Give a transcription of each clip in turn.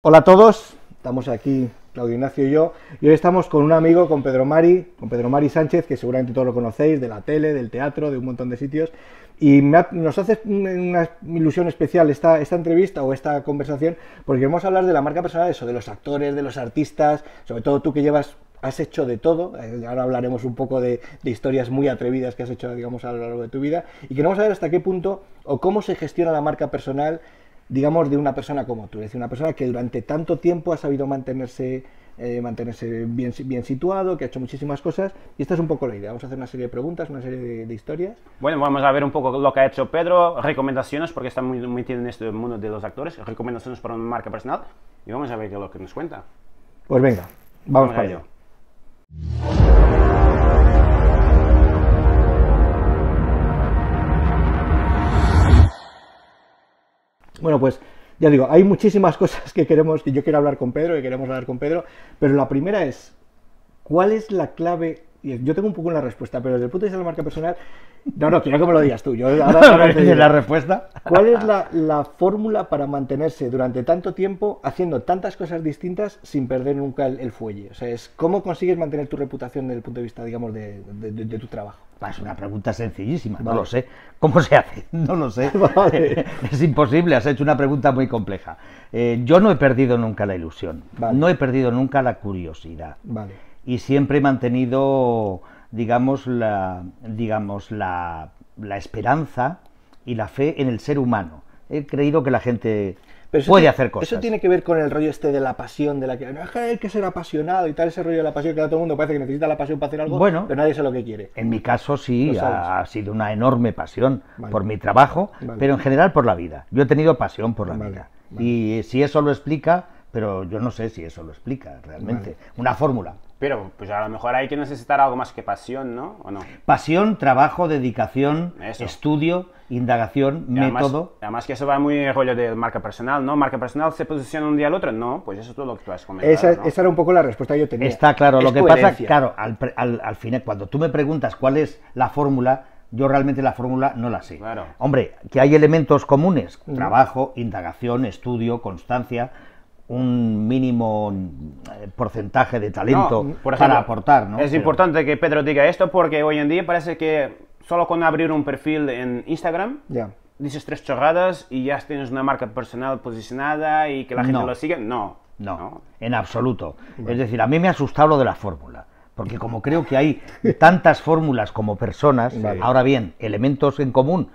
Hola a todos, estamos aquí Claudio Ignacio y yo, y hoy estamos con un amigo, con Pedro Mari Sánchez, que seguramente todos lo conocéis, de la tele, del teatro, de un montón de sitios, y nos hace una ilusión especial esta entrevista o esta conversación, porque queremos hablar de la marca personal, eso, de los actores, de los artistas, sobre todo tú que has hecho de todo. Ahora hablaremos un poco de historias muy atrevidas que has hecho, digamos, a lo largo de tu vida, y queremos saber hasta qué punto o cómo se gestiona la marca personal, digamos, de una persona como tú, es decir, una persona que durante tanto tiempo ha sabido mantenerse bien situado, que ha hecho muchísimas cosas, y esta es un poco la idea. Vamos a hacer una serie de preguntas, una serie de historias. Bueno, vamos a ver un poco lo que ha hecho Pedro, recomendaciones, porque está muy metido en este mundo de los actores, recomendaciones para una marca personal, y vamos a ver qué es lo que nos cuenta. Pues venga, vamos para ello. Bueno, pues ya digo, hay muchísimas cosas que yo quiero hablar con Pedro, que queremos hablar con Pedro, pero la primera es, ¿cuál es la clave? Y yo tengo un poco una respuesta, pero desde el punto de vista de la marca personal, no, quiero que me lo digas tú. Ahora te digo la respuesta. ¿Cuál es la fórmula para mantenerse durante tanto tiempo haciendo tantas cosas distintas sin perder nunca el fuelle? O sea, ¿cómo consigues mantener tu reputación desde el punto de vista, digamos, de tu trabajo? Es una pregunta sencillísima, vale. No lo sé. ¿Cómo se hace? No lo sé. Vale. Es imposible, has hecho una pregunta muy compleja. Yo no he perdido nunca la ilusión, vale. No he perdido nunca la curiosidad. Vale. Y siempre he mantenido, digamos, la esperanza y la fe en el ser humano. He creído que la gente puede hacer cosas. Eso tiene que ver con el rollo este de la pasión, de la que no hay que ser apasionado y tal, ese rollo de la pasión que a todo el mundo parece que necesita la pasión para hacer algo, bueno, pero nadie sabe lo que quiere. En mi caso sí, ha sido una enorme pasión, vale, por mi trabajo, vale, pero en general por la vida. Yo he tenido pasión por la vida. Vale. Y si eso lo explica, pero yo no sé si eso lo explica realmente, vale, una fórmula. Pero pues a lo mejor hay que necesitar algo más que pasión, ¿no? ¿O no? Pasión, trabajo, dedicación, estudio, indagación, método. Además que eso va muy en rollo de marca personal, ¿no? Marca personal se posiciona un día al otro, no, pues eso es todo lo que tú has comentado. Esa era un poco la respuesta que yo tenía. Está claro, lo que pasa, claro, al final, cuando tú me preguntas cuál es la fórmula, yo realmente la fórmula no la sé. Claro. Hombre, que hay elementos comunes, trabajo, indagación, estudio, constancia, un mínimo porcentaje de talento, no, por ejemplo, para aportar, ¿no? Es importante que Pedro diga esto porque hoy en día parece que solo con abrir un perfil en Instagram, dices 3 chorradas y ya tienes una marca personal posicionada y que la gente lo sigue. No, en absoluto. Es decir, a mí me ha asustado lo de la fórmula, porque como creo que hay tantas fórmulas como personas, ahora bien, elementos en común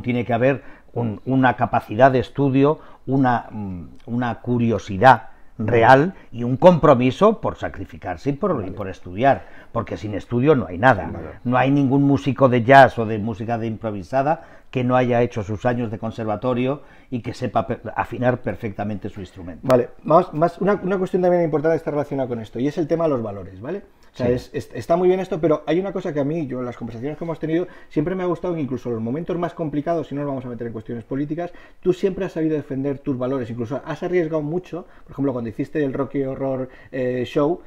tiene que haber una capacidad de estudio, una curiosidad real y un compromiso por sacrificarse y por estudiar, porque sin estudio no hay nada. No hay ningún músico de jazz o de música de improvisada que no haya hecho sus años de conservatorio y que sepa afinar perfectamente su instrumento. Vale, una cuestión también importante está relacionada con esto, y es el tema de los valores, ¿vale? O sea, está muy bien esto, pero hay una cosa que a mí, en las conversaciones que hemos tenido, siempre me ha gustado, que incluso en los momentos más complicados, si no nos vamos a meter en cuestiones políticas, tú siempre has sabido defender tus valores, incluso has arriesgado mucho. Por ejemplo, cuando hiciste el Rocky Horror Show,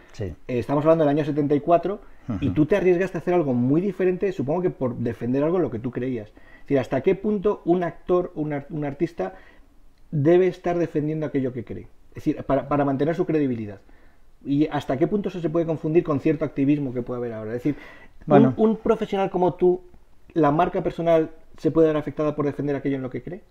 estamos hablando del año 74, y tú te arriesgaste a hacer algo muy diferente, supongo que por defender algo en lo que tú creías. Es decir, ¿hasta qué punto un actor, un artista, debe estar defendiendo aquello que cree? Es decir, para mantener su credibilidad. ¿Y hasta qué punto eso se puede confundir con cierto activismo que puede haber ahora? Es decir, bueno, un profesional como tú, ¿la marca personal se puede ver afectada por defender aquello en lo que cree?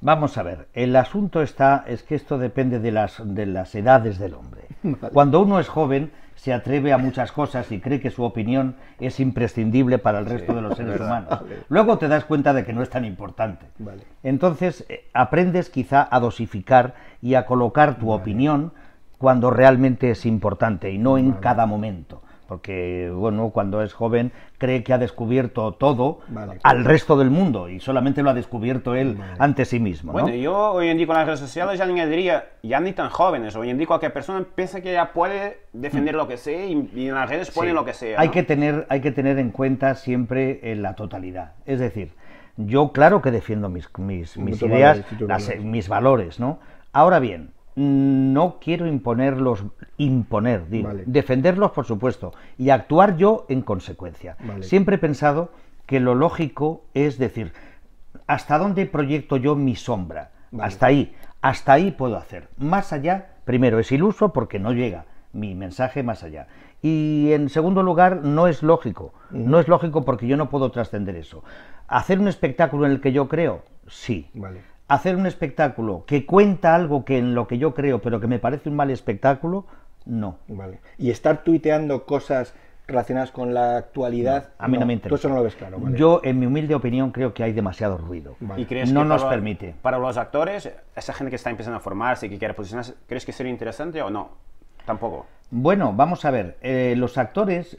Vamos a ver, el asunto es que esto depende de las edades del hombre. Vale. Cuando uno es joven, se atreve a muchas cosas y cree que su opinión es imprescindible para el resto de los seres humanos. Vale. Luego te das cuenta de que no es tan importante. Vale. Entonces, aprendes quizá a dosificar y a colocar tu opinión cuando realmente es importante y no en cada momento. Porque, bueno, cuando es joven cree que ha descubierto todo al resto del mundo y solamente lo ha descubierto él ante sí mismo, ¿no? Bueno, yo hoy en día con las redes sociales ya añadiría, ya ni tan jóvenes, hoy en día cualquier persona piensa que ya puede defender lo que sea y en las redes pone lo que sea, ¿no? Hay que tener en cuenta siempre la totalidad, es decir, yo claro que defiendo mis ideas, mis valores, ¿no? Ahora bien, no quiero defenderlos por supuesto, y actuar yo en consecuencia. Siempre he pensado que lo lógico es decir, ¿hasta dónde proyecto yo mi sombra? Hasta ahí. hasta ahí puedo hacer. Más allá, primero, es iluso porque no llega mi mensaje más allá. Y en segundo lugar, no es lógico. No es lógico porque yo no puedo trascender eso. ¿Hacer un espectáculo en el que yo creo? Sí. Vale. ¿Hacer un espectáculo que cuenta algo que en lo que yo creo, pero que me parece un mal espectáculo? No. Vale. ¿Y estar tuiteando cosas relacionadas con la actualidad? No, a mí no me interesa. Tú eso no lo ves claro. Vale. Yo, en mi humilde opinión, creo que hay demasiado ruido. Vale. ¿Y crees no que nos permite. Para los actores, esa gente que está empezando a formarse y que quiere posicionarse, ¿crees que sería interesante o no? Tampoco. Bueno, vamos a ver, los actores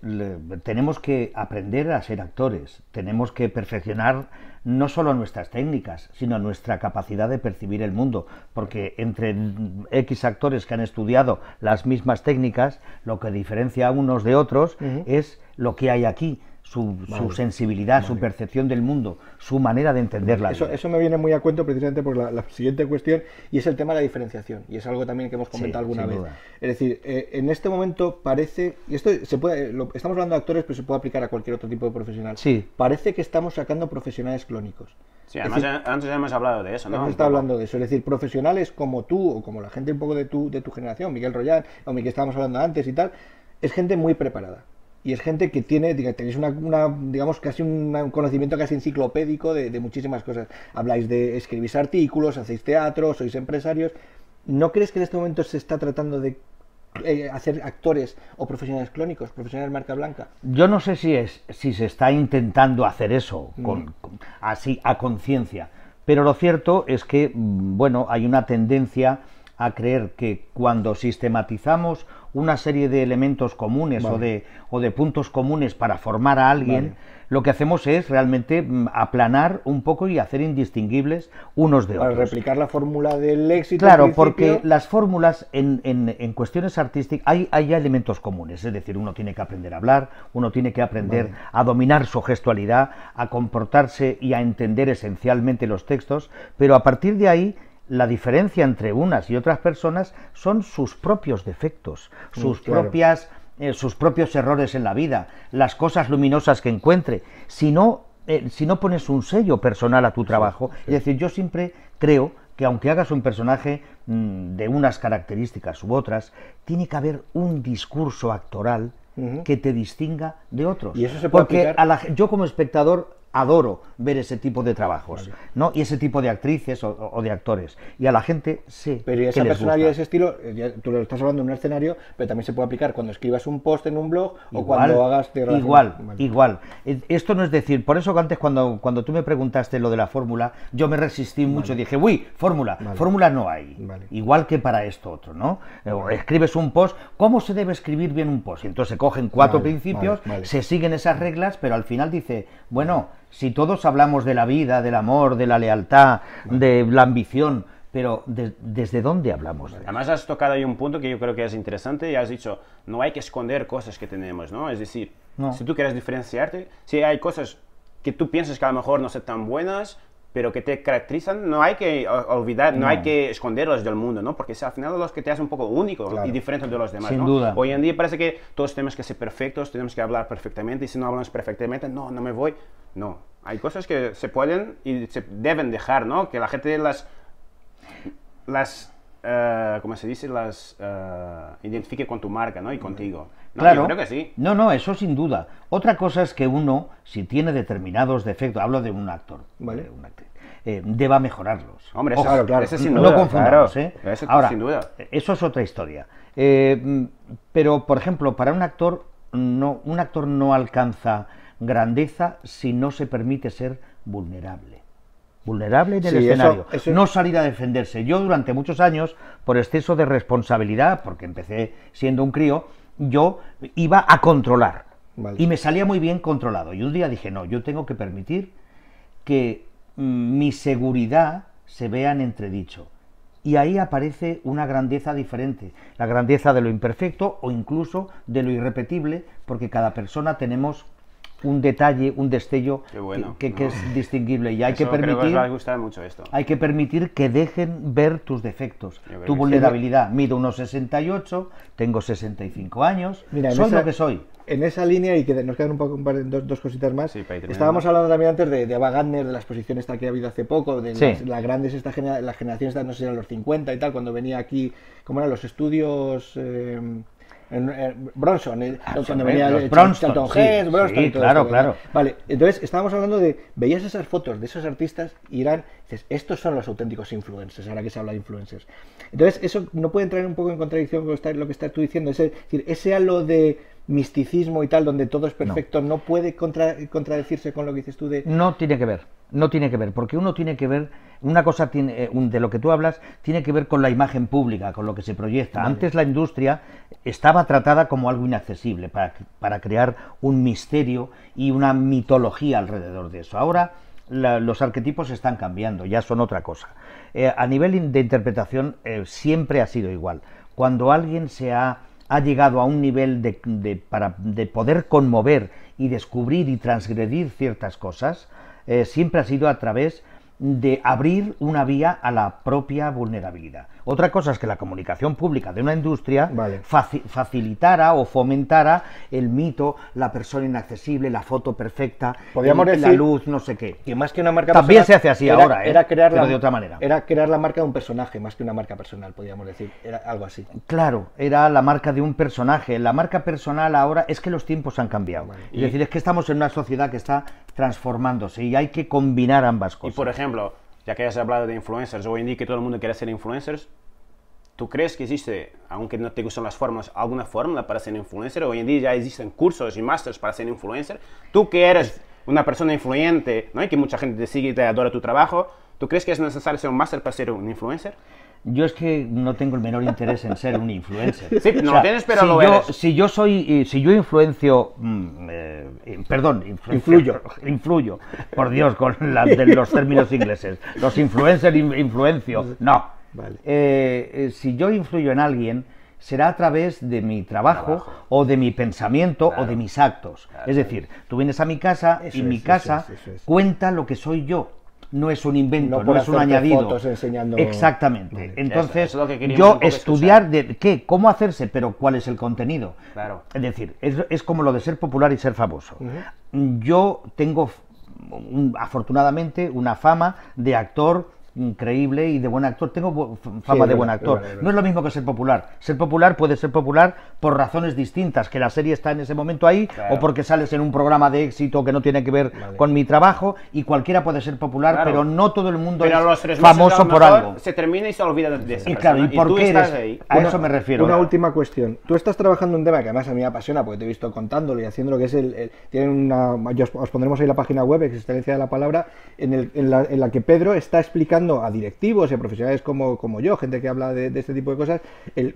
tenemos que aprender a ser actores, tenemos que perfeccionar no solo nuestras técnicas, sino nuestra capacidad de percibir el mundo, porque entre X actores que han estudiado las mismas técnicas, lo que diferencia a unos de otros es lo que hay aquí. Su sensibilidad, su percepción del mundo, su manera de entender la vida. Eso me viene muy a cuento precisamente por la siguiente cuestión, y es el tema de la diferenciación, y es algo también que hemos comentado alguna vez. Duda. Es decir, en este momento parece, y esto se puede, estamos hablando de actores, pero se puede aplicar a cualquier otro tipo de profesional. Sí. Parece que estamos sacando profesionales clónicos. Sí, además antes ya hemos hablado de eso, ¿no? Hemos estado hablando de eso, es decir, profesionales como tú, o como la gente un poco de tu generación, Miguel Royán, o Miguel que estábamos hablando antes y tal, es gente muy preparada. Y es gente que tenéis digamos, casi un conocimiento casi enciclopédico de muchísimas cosas. Habláis de escribís artículos, hacéis teatro, sois empresarios. ¿No crees que en este momento se está tratando de hacer actores o profesionales clónicos, profesionales marca blanca? Yo no sé si se está intentando hacer eso así a conciencia, pero lo cierto es que, bueno, hay una tendencia a creer que cuando sistematizamos una serie de elementos comunes o de puntos comunes para formar a alguien, lo que hacemos es realmente aplanar un poco y hacer indistinguibles unos de otros. Para replicar la fórmula del éxito. Claro, porque las fórmulas en cuestiones artísticas hay elementos comunes, es decir, uno tiene que aprender a hablar, uno tiene que aprender a dominar su gestualidad, a comportarse y a entender esencialmente los textos, pero a partir de ahí la diferencia entre unas y otras personas son sus propios defectos, sus propios errores en la vida, las cosas luminosas que encuentre. Si no pones un sello personal a tu trabajo, es decir, yo siempre creo que aunque hagas un personaje de unas características u otras, tiene que haber un discurso actoral que te distinga de otros. ¿Y eso se puede porque yo como espectador adoro ver ese tipo de trabajos, ¿no? Y ese tipo de actrices o de actores. Y a la gente sé pero esa personalidad de ese estilo, tú lo estás hablando en un escenario, pero también se puede aplicar cuando escribas un post en un blog o cuando hagas... Igual. Esto no es decir, por eso antes cuando tú me preguntaste lo de la fórmula, yo me resistí mucho y dije, uy, fórmula no hay. Igual que para esto otro, ¿no? Escribes un post, ¿cómo se debe escribir bien un post? Y entonces se cogen 4 principios, se siguen esas reglas, pero al final dice, bueno, si todos hablamos de la vida, del amor, de la lealtad, de la ambición, pero ¿desde dónde hablamos? Además has tocado ahí un punto que yo creo que es interesante y has dicho, no hay que esconder cosas que tenemos, ¿no? Es decir, si tú quieres diferenciarte, si hay cosas que tú piensas que a lo mejor no son tan buenas, pero que te caracterizan, no hay que olvidar, no hay que esconderlas del mundo, ¿no? Porque es al final los que te hacen un poco único y diferente de los demás, Sin ¿no? duda. Hoy en día parece que todos tenemos que ser perfectos, tenemos que hablar perfectamente, y si no hablamos perfectamente, no me voy. No, hay cosas que se pueden y se deben dejar, ¿no? Que la gente ¿cómo se dice? Las identifique con tu marca, ¿no? Y contigo. No, claro. Yo creo que sí. No, eso sin duda. Otra cosa es que uno, si tiene determinados defectos, hablo de un actor, de una actriz, deba mejorarlos. Hombre, claro. Ese sin duda. No confundamos, Ese Ahora, sin duda. eso es otra historia. Pero, por ejemplo, para un actor no alcanza grandeza si no se permite ser vulnerable. Vulnerable en el escenario, eso... no salir a defenderse. Yo durante muchos años, por exceso de responsabilidad, porque empecé siendo un crío, yo iba a controlar y me salía muy bien controlado. Y un día dije, no, yo tengo que permitir que mi seguridad se vea en entredicho. Y ahí aparece una grandeza diferente, la grandeza de lo imperfecto o incluso de lo irrepetible, porque cada persona tenemos un detalle, un destello que es distinguible y hay que permitir, creo que os va a gustar mucho esto. Hay que permitir que dejen ver tus defectos, tu vulnerabilidad. Mido unos 68, tengo 65 años, soy lo que soy. en esa línea, y que nos quedan un poco dos cositas más, Sí, estábamos hablando también antes de Ava Gardner, de la exposición esta que ha habido hace poco, de las grandes, las generaciones, no sé si eran los 50 y tal, cuando venía aquí, ¿cómo eran los estudios? Bronson, cuando venía los Bronson, Bronson sí, claro, claro. Vale, entonces estábamos hablando de, veías esas fotos de esos artistas y dices, estos son los auténticos influencers, ahora que se habla de influencers. Entonces eso no puede entrar un poco en contradicción con lo que estás tú diciendo, es decir, ese halo de misticismo y tal, donde todo es perfecto, no puede contradecirse con lo que dices tú de... No tiene que ver, porque uno tiene que ver, una cosa tiene, de lo que tú hablas, tiene que ver con la imagen pública, con lo que se proyecta. Vale. Antes la industria estaba tratada como algo inaccesible, para crear un misterio y una mitología alrededor de eso. Ahora los arquetipos están cambiando, ya son otra cosa. A nivel de interpretación siempre ha sido igual. Cuando alguien ha llegado a un nivel de poder conmover y descubrir y transgredir ciertas cosas, siempre ha sido a través de abrir una vía a la propia vulnerabilidad. Otra cosa es que la comunicación pública de una industria facilitara o fomentara el mito, la persona inaccesible, la foto perfecta, podríamos decir, la luz, no sé qué. Que más que una marca también se hace así ahora, pero de otra manera. Era crear la marca de un personaje, más que una marca personal, podríamos decir. Era algo así. Claro, era la marca de un personaje. La marca personal ahora es que los tiempos han cambiado. Vale. Es decir, es que estamos en una sociedad que está transformándose y hay que combinar ambas cosas. Y por ejemplo, ya que has hablado de influencers, hoy en día que todo el mundo quiere ser influencers, ¿tú crees que existe, aunque no te gustan las formas, alguna fórmula para ser influencer? Hoy en día ya existen cursos y másters para ser influencer. Tú que eres una persona influyente, ¿no? Y que mucha gente te sigue y te adora tu trabajo, ¿tú crees que es necesario ser un máster para ser un influencer? Yo es que no tengo el menor interés en ser un influencer. Sí, no lo tienes, pero lo eres. Si yo influencio, influyo, por Dios, con los términos ingleses. Los influencers influencio, no. Vale. Si yo influyo en alguien, será a través de mi trabajo o de mi pensamiento o de mis actos. Es decir, tú vienes a mi casa y mi casa cuenta lo que soy yo. No es un invento, no es un añadido. Fotos enseñando... Exactamente. Vale. Entonces, yo estudiar de qué, cómo hacerse, pero cuál es el contenido. Claro. Es decir, es como lo de ser popular y ser famoso. Yo tengo, afortunadamente, una fama de actor increíble y de buen actor. Tengo fama de buen actor. No es lo mismo que ser popular. Ser popular puede ser popular por razones distintas, que la serie está en ese momento ahí, o porque sales en un programa de éxito que no tiene que ver con mi trabajo, y cualquiera puede ser popular, pero no todo el mundo es famoso por algo. Se termina y se olvida de esa persona. Claro, ¿y por qué eres ahí? A eso me refiero. Una última cuestión. Tú estás trabajando en un tema que además a mí me apasiona, porque te he visto contándolo y haciendo lo que es tienen os pondremos ahí la página web, Existencia de la Palabra, en la que Pedro está explicando a directivos y a profesionales como yo, gente que habla de este tipo de cosas,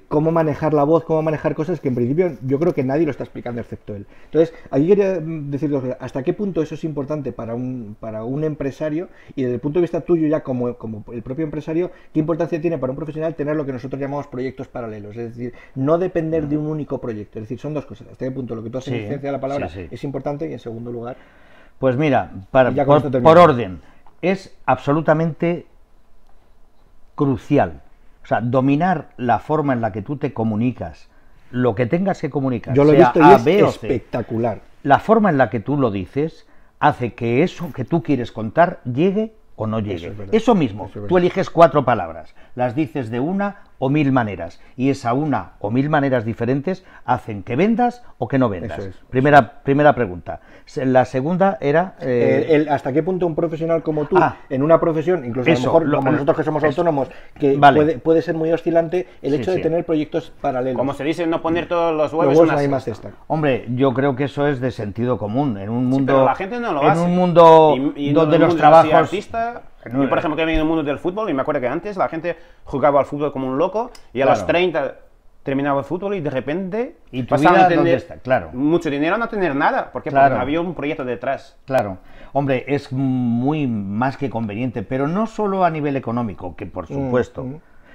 cómo manejar la voz, cómo manejar cosas que en principio yo creo que nadie lo está explicando excepto él. Entonces, aquí quería decir hasta qué punto eso es importante para un empresario, y desde el punto de vista tuyo ya como el propio empresario, qué importancia tiene para un profesional tener lo que nosotros llamamos proyectos paralelos, es decir, no depender de un único proyecto. Es decir, son dos cosas. Hasta qué punto lo que tú haces en Existencia de la Palabra es importante, y en segundo lugar... Pues mira, por orden, es absolutamente crucial. O sea, dominar la forma en la que tú te comunicas, lo que tengas que comunicar, yo lo he visto y es espectacular. La forma en la que tú lo dices hace que eso que tú quieres contar llegue o no llegue. Eso mismo, tú eliges 4 palabras, las dices de una o 1000 maneras, y esa una o 1000 maneras diferentes hacen que vendas o que no vendas. Primera pregunta. La segunda era... ¿hasta qué punto un profesional como tú, en una profesión, incluso a lo mejor como nosotros que somos autónomos, que puede ser muy oscilante el hecho de tener proyectos paralelos? Como se dice, no poner todos los huevos en una misma cesta. Hombre, yo creo que eso es de sentido común. En un mundo, pero la gente no lo hace. En un mundo donde los trabajos... Yo, por ejemplo, que he venido en el mundo del fútbol, y me acuerdo que antes la gente jugaba al fútbol como un loco, y a los 30 terminaba el fútbol, y de repente pasaba a tener mucho dinero a no tener nada, porque había un proyecto detrás. Claro. Hombre, es muy más que conveniente, pero no solo a nivel económico, que por supuesto,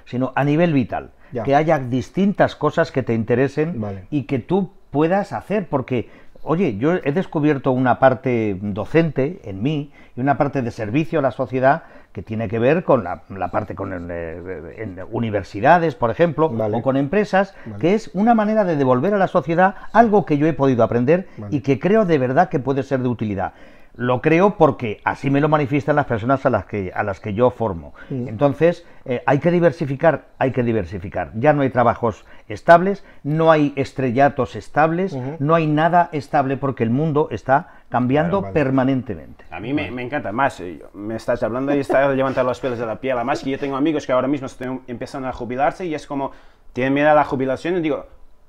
sino a nivel vital. Que haya distintas cosas que te interesen y que tú puedas hacer, porque oye, yo he descubierto una parte docente en mí y una parte de servicio a la sociedad que tiene que ver con la parte en universidades, por ejemplo, o con empresas, que es una manera de devolver a la sociedad algo que yo he podido aprender y que creo de verdad que puede ser de utilidad. Lo creo porque así me lo manifiestan las personas a las que yo formo. Entonces, hay que diversificar, Ya no hay trabajos estables, no hay estrellatos estables, no hay nada estable porque el mundo está cambiando permanentemente. A mí me encanta más, me estás hablando y estás levantando los pelos de la piel. Además que yo tengo amigos que ahora mismo están empezando a jubilarse y es como, tienen miedo a la jubilación y digo,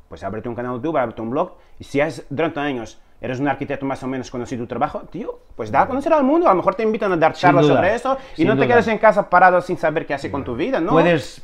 pues ábrete un canal de YouTube, ábrete un blog y si durante años eres un arquitecto más o menos conocido tu trabajo, tío, pues da a conocer al mundo, a lo mejor te invitan a dar charlas sobre eso y no te quedes en casa parado sin saber qué hacer con tu vida, ¿no?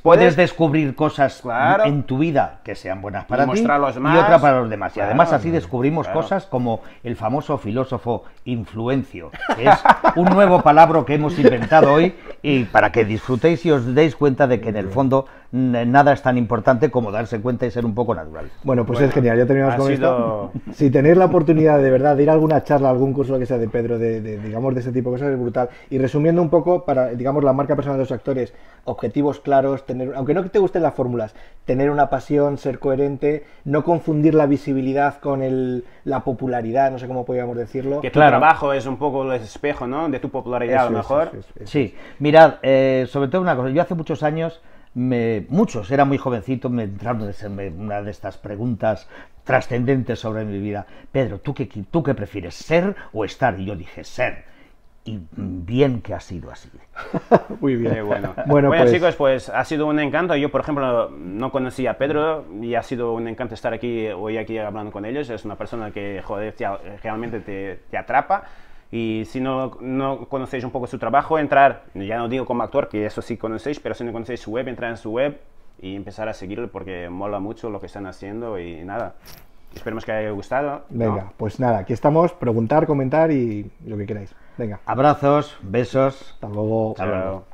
Puedes descubrir cosas en tu vida que sean buenas para ti y otras para los demás. Y además así descubrimos cosas como el famoso filósofo influencio, que es un nuevo palabra que hemos inventado hoy y para que disfrutéis y os deis cuenta de que en el fondo nada es tan importante como darse cuenta y ser un poco natural. Bueno, pues es genial, ya terminamos con esto. Si tenéis la oportunidad de verdad de ir a alguna charla, algún curso que sea de Pedro, digamos de este tipo de cosas, es brutal. Y resumiendo un poco, para, digamos, la marca personal de los actores, objetivos claros, aunque no te gusten las fórmulas, tener una pasión, ser coherente, no confundir la visibilidad con la popularidad, no sé cómo podríamos decirlo. Que tu trabajo es un poco el espejo, ¿no?, de tu popularidad, a lo mejor. Sí, mirad, sobre todo una cosa, yo hace muchos años, era muy jovencito, me entraron una de estas preguntas trascendentes sobre mi vida. Pedro, ¿tú qué prefieres, ser o estar? Y yo dije, ser. Y bien que ha sido así. Muy bien. Bueno, pues, chicos, pues ha sido un encanto. Yo, por ejemplo, no conocía a Pedro y ha sido un encanto estar hoy aquí hablando con ellos. Es una persona que, joder, realmente te atrapa. Y si no conocéis un poco su trabajo, ya no digo como actor, que eso sí conocéis, pero si no conocéis su web, entrar en su web y empezar a seguirlo porque mola mucho lo que están haciendo y nada. Esperemos que haya gustado. Venga, pues nada, aquí estamos, preguntar, comentar y lo que queráis. Venga. Abrazos, besos. Hasta luego. Hasta luego.